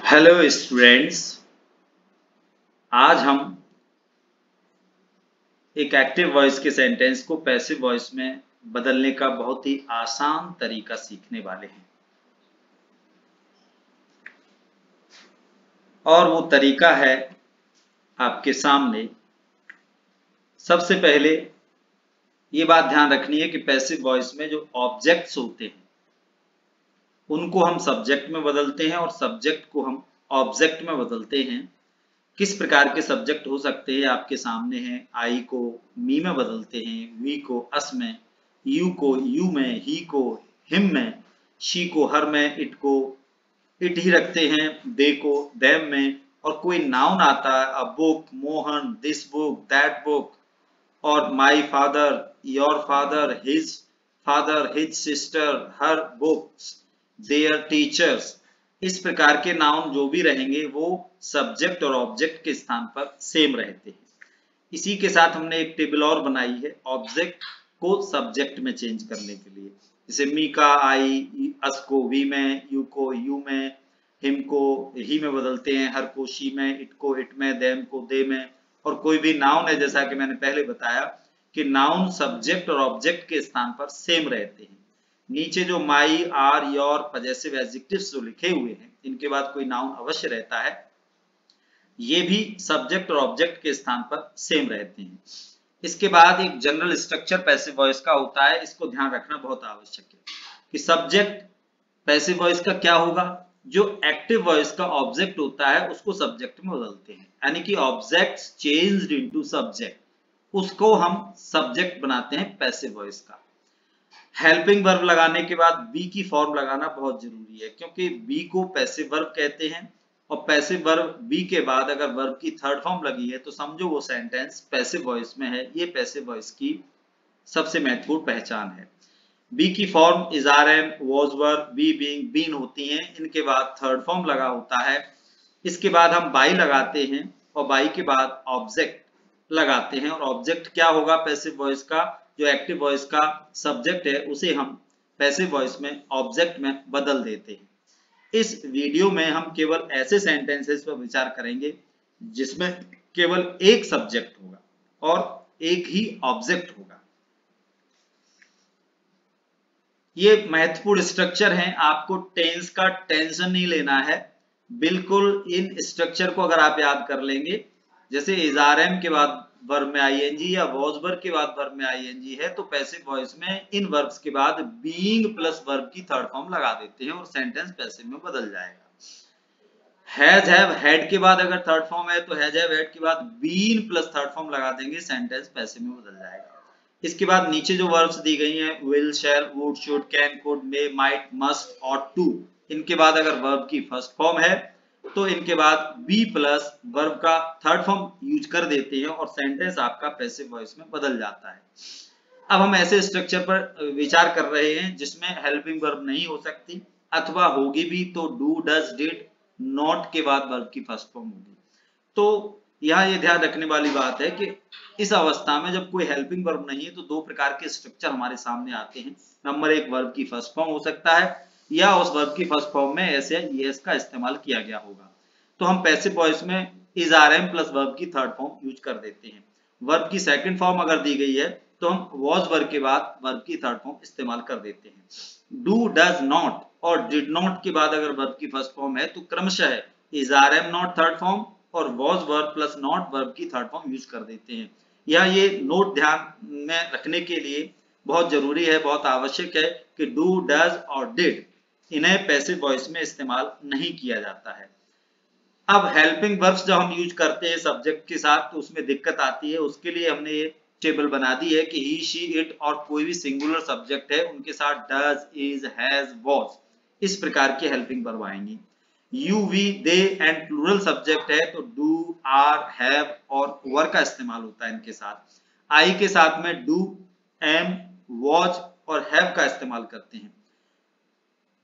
Hello students, आज हम एक एक्टिव वॉइस के सेंटेंस को पैसिव वॉइस में बदलने का बहुत ही आसान तरीका सीखने वाले हैं। और वो तरीका है आपके सामने। सबसे पहले ये बात ध्यान रखनी है कि पैसिव वॉइस में जो ऑब्जेक्ट्स होते हैं उनको हम सब्जेक्ट में बदलते हैं और सब्जेक्ट को हम ऑब्जेक्ट में बदलते हैं। किस प्रकार के सब्जेक्ट हो सकते हैं आपके सामने हैं। आई को मी में बदलते हैं, वी को अस में, यू को यू में, ही को हिम में, शी को हर में, इट को इट ही रखते हैं, दे को देम में। और कोई नाउन आता है, a book, Mohan, this book, that book, और my father, your father, his sister, her books, their teachers. इस प्रकार के नाउन जो भी रहेंगे वो सब्जेक्ट और ऑब्जेक्ट के स्थान पर सेम रहते हैं। इसी के साथ हमने एक टेबल और बनाई है ऑब्जेक्ट को सब्जेक्ट में चेंज करने के लिए। जैसे मी का आई, अस को वी में, यू को यू में, हिम को ही में बदलते हैं, हर को शी में, इट को इट में, देम को दे में। और कोई भी नाउन है, जैसा कि मैंने पहले बताया कि नाउन सब्जेक्ट और ऑब्जेक्ट के स्थान पर सेम रहते हैं। नीचे जो माई, आर, योर, पजेसिव एडजेक्टिव्स जो लिखे हुए हैं इनके बाद कोई नाउन अवश्य रहता है। ये भी सब्जेक्ट और ऑब्जेक्ट के स्थान पर सेम रहते हैं। इसके बाद एक जनरल स्ट्रक्चर पैसिव वॉइस का होता है, इसको ध्यान रखना बहुत आवश्यक है कि सब्जेक्ट पैसिव वॉइस का क्या होगा। जो एक्टिव वॉइस का ऑब्जेक्ट होता है उसको सब्जेक्ट में बदलते हैं, यानी कि ऑब्जेक्ट्स चेंज्ड इनटू सब्जेक्ट, उसको हम सब्जेक्ट बनाते हैं पैसिव वॉइस का। हेल्पिंग वर्ब लगाने के बाद बी की फॉर्म लगाना बहुत जरूरी है, क्योंकि बी को पैसिव वर्ब कहते हैं और पैसिव वर्ब बी के बाद अगर वर्ब की थर्ड फॉर्म लगी है तो समझो वो सेंटेंस पैसिव वॉइस में है। ये पैसिव वॉइस की सबसे महत्वपूर्ण पहचान है। बी की form is are am, was were, be being, been होती हैं। इनके बाद थर्ड फॉर्म लगा होता है। इसके बाद हम बाई लगाते हैं और बाई के बाद ऑब्जेक्ट लगाते हैं। और ऑब्जेक्ट क्या होगा पैसिव वॉइस का, जो एक्टिव वॉइस का सब्जेक्ट है उसे हम पैसिव वॉइस में ऑब्जेक्ट में बदल देते हैं। इस वीडियो में हम केवल ऐसे सेंटेंसेस पर विचार करेंगे जिसमें केवल एक सब्जेक्ट होगा और एक ही ऑब्जेक्ट होगा। ये महत्वपूर्ण स्ट्रक्चर है, आपको टेंस का टेंशन नहीं लेना है। बिल्कुल इन स्ट्रक्चर को अगर आप याद कर लेंगे, जैसे इज़ारएम के बाद वर्ब में आईएनजी या वॉज वर्ब के बाद वर्ब में आईएनजी है तो पैसिव वॉइस में इन वर्ब्स के बाद बीइंग प्लस वर्ब की थर्ड फॉर्म लगा देते हैं और सेंटेंस पैसिव में बदल जाएगा। हैज हैव हैड के बाद अगर थर्ड फॉर्म है तो हैज हैव हैड के बाद बीन प्लस थर्ड फॉर्म लगा देंगे, सेंटेंस पैसिव में बदल जाएगा। इसके बाद नीचे जो वर्ब्स दी गई हैं, will, shall, would, should, can, could, may, might, must और टू, इनके बाद अगर वर्ब की फर्स्ट फॉर्म है तो इनके बाद बी प्लस वर्ब का थर्ड फॉर्म यूज कर देते हैं और सेंटेंस आपका पैसिव वॉइस में बदल जाता है। अब हम ऐसे स्ट्रक्चर पर विचार कर रहे हैं जिसमें हेल्पिंग वर्ब नहीं हो सकती, अथवा होगी भी तो डू, डज, डिड, नॉट के बाद वर्ब की फर्स्ट फॉर्म होगी। तो यहाँ ये ध्यान रखने वाली बात है कि इस अवस्था में जब कोई हेल्पिंग वर्ब नहीं है तो दो प्रकार के स्ट्रक्चर हमारे सामने आते हैं। नंबर एक, वर्ब की फर्स्ट फॉर्म हो सकता है या उस वर्ब की फर्स्ट फॉर्म में एस या ईएस का इस्तेमाल किया गया होगा, तो हम पैसिव वॉइस में is are am plus verb की थर्ड फॉर्म यूज कर देते हैं। वर्ब की सेकंड फॉर्म अगर दी गई है तो हम वॉज वर्ब के बाद वर्ब की थर्ड फॉर्म इस्तेमाल कर देते हैं। डू, डज, नॉट और डिड नॉट के बाद अगर वर्ब की फर्स्ट फॉर्म है तो क्रमशः is are am not third form और was verb plus not verb की थर्ड फॉर्म यूज कर देते हैं। या ये नोट ध्यान में रखने के लिए बहुत जरूरी है, बहुत आवश्यक है कि डू, डज और डिड इन्हें पैसिव वॉइस में इस्तेमाल नहीं किया जाता है। अब हेल्पिंग वर्ब्स जब हम यूज करते हैं सब्जेक्ट के साथ तो उसमें दिक्कत आती है। उसके लिए हमने ये टेबल बना दी है कि ही, शी, इट और कोई भी सिंगुलर सब्जेक्ट है उनके साथ डज, इज, हैज, वॉज इस प्रकार की हेल्पिंग वर्ब आएंगी। You, we, they and plural subject है तो डू, आर, हैव और वर का इस्तेमाल होता है इनके साथ। आई के साथ में डू, एम, वॉच और हैव का इस्तेमाल करते हैं।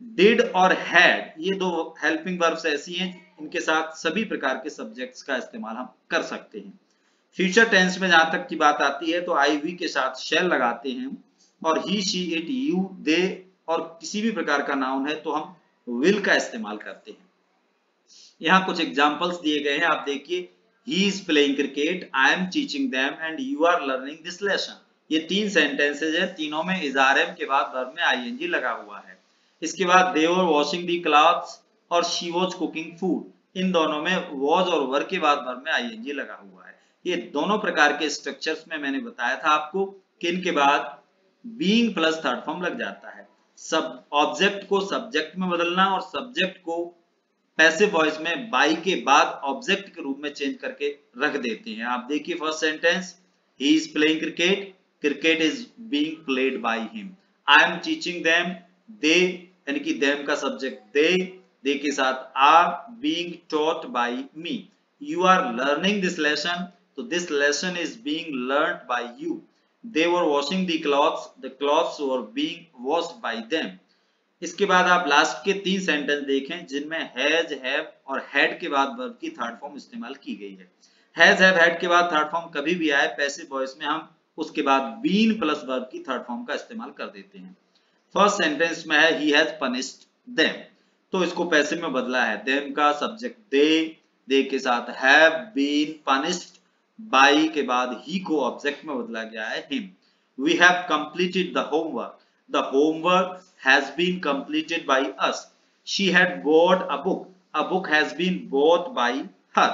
डिड और हैड ये दो हेल्पिंग वर्ब्स ऐसी हैं इनके साथ सभी प्रकार के सब्जेक्ट्स का इस्तेमाल हम कर सकते हैं। फ्यूचर टेंस में जहां तक की बात आती है तो आई, वी के साथ शैल लगाते हैं और ही, शी, इट, यू, दे और किसी भी प्रकार का नाउन है तो हम विल का इस्तेमाल करते हैं। यहाँ कुछ एग्जाम्पल्स दिए गए हैं, आप देखिए। He is playing cricket, I am teaching them and you are learning this lesson. ये तीन सेंटेंसेज है, तीनों में इज आर एम के बाद वर्ब में आईएनजी लगा हुआ है। इसके बाद दे वर वॉशिंग दी क्लॉथ्स और शी वॉज कुकिंग फूड, इन दोनों में वॉज और वर के बाद वर्ब में आईएनजी लगा हुआ है। ये दोनों प्रकार के स्ट्रक्चर्स में मैंने बताया था आपको कि इनके बाद बीइंग प्लस थर्ड फॉर्म लग जाता है। सब ऑब्जेक्ट को सब्जेक्ट में बदलना और सब्जेक्ट को पैसिव वॉइस में बाई के बाद ऑब्जेक्ट के रूप में चेंज करके रख देते हैं। आप देखिए first sentence, he is playing cricket, cricket is being played by him. I am teaching them, they यानी कि देम का सब्जेक्ट दे के साथ are being taught by me. You are learning this lesson, तो this lesson is being learned by you. They were washing the clothes were being washed by them. इसके बाद आप last के तीन sentence देखें जिनमें हैज, हैव और had के बाद वर्ब की थर्ड फॉर्म इस्तेमाल की गई है। हैज, हैव, हैड के बाद थर्ड फॉर्म कभी भी आए पैसिव वॉइस में हम उसके बाद बीन प्लस वर्ब की थर्ड फॉर्म का इस्तेमाल कर देते हैं। फर्स्ट सेंटेंस में है ही हैज पनिश्ड देम, तो इसको पैसिव में बदला है। देम का सब्जेक्ट दे के साथ हैव बीन पनिश्ड, बाई के बाद ही को ऑब्जेक्ट में बदला गया है him. We have completed the homework, the homework has been completed by us. She had bought a book. A book has been bought by her.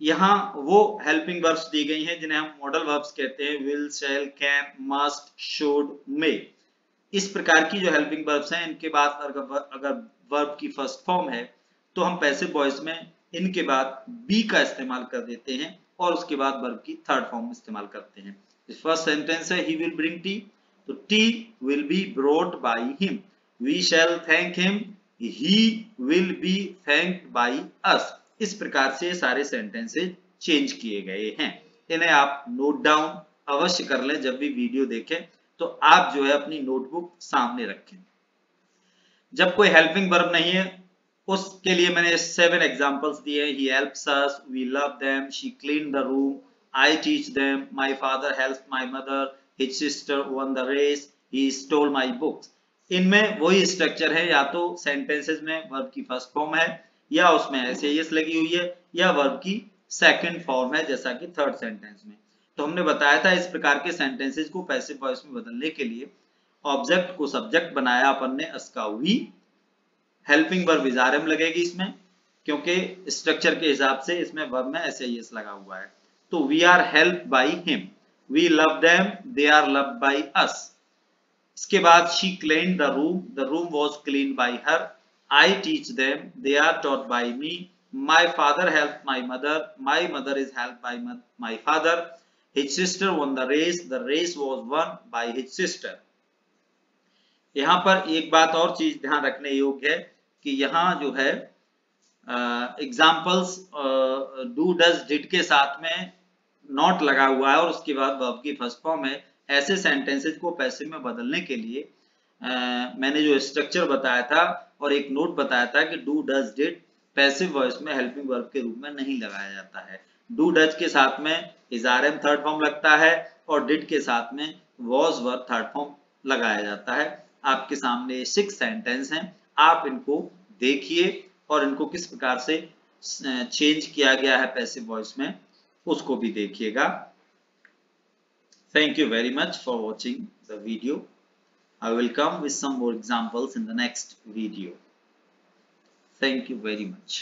यहाँ वो हेल्पिंग वर्ब्स दी गई हैं जिन्हें हम मॉडल वर्ब्स कहते हैं, will, shall, can, must, should, may। इस प्रकार की जो हेल्पिंग वर्ब्स हैं इनके बाद अगर वर्ब की फर्स्ट फॉर्म है तो हम पैसिव वॉइस में इनके बाद बी का इस्तेमाल कर देते हैं और उसके बाद वर्ब की थर्ड फॉर्म इस्तेमाल करते हैं। फर्स्ट सेंटेंस है ही विल ब्रिंग टी, तो tea will be brought by him. We shall thank him. He will be thanked by us. इस प्रकार से सारे सेंटेंसेस चेंज किए गए हैं। इन्हें आप नोट डाउन अवश्य कर लें जब भी वीडियो देखें, तो आप जो है अपनी नोटबुक सामने रखें। जब कोई हेल्पिंग वर्ब नहीं है उसके लिए मैंने 7 एग्जांपल्स दिए। He helps us, we love them, she cleaned the room, I teach them, my father helps my mother, his sister won the race, he stole my books। इनमें वही स्ट्रक्चर है, या तो सेंटेंसेस में वर्ब की first form है या उसमें एसएएस लगी हुई है या वर्ब की सेकंड फॉर्म है जैसा कि थर्ड सेंटेंस में। तो हमने बताया था इस प्रकार के सेंटेंसेस को पैसिव वॉइस में बदलने के लिए ऑब्जेक्ट को सब्जेक्ट बनाया अपन ने एस का we, helping verb is are am लगेगी इसमें क्योंकि स्ट्रक्चर के हिसाब से इसमें वर्ब में एसएएस लगा हुआ है। तो we are helped by him, we love them, they are loved by us. इसके बाद she cleaned the room was cleaned by her, I teach them, they are taught by me, my father helped my mother is helped by my father, his sister won the race was won by his sister. यहाँ पर एक बात और चीज ध्यान रखने योग्य है कि यहाँ जो है एग्जाम्पल्स डू डज डिड के साथ में नॉट लगा हुआ है और उसके बाद वर्ब की फर्स्ट फॉर्म है। ऐसे सेंटेंसेस को पैसिव में बदलने के लिए मैंने जो स्ट्रक्चर बताया था और एक नोट बताया था कि do does did passive voice में हेल्पिंग वर्ब के रूप में नहीं लगाया जाता है। डू डज के साथ में इज आरएम थर्ड फॉर्म लगता है और डिड के साथ में वॉज वर्ब थर्ड फॉर्म लगाया जाता है। आपके सामने 6 सेंटेंस हैं, आप इनको देखिए और इनको किस प्रकार से चेंज किया गया है पैसिव वॉइस में उसको भी देखिएगा। Thank you very much for watching the video. I will come with some more examples in the next video. Thank you very much.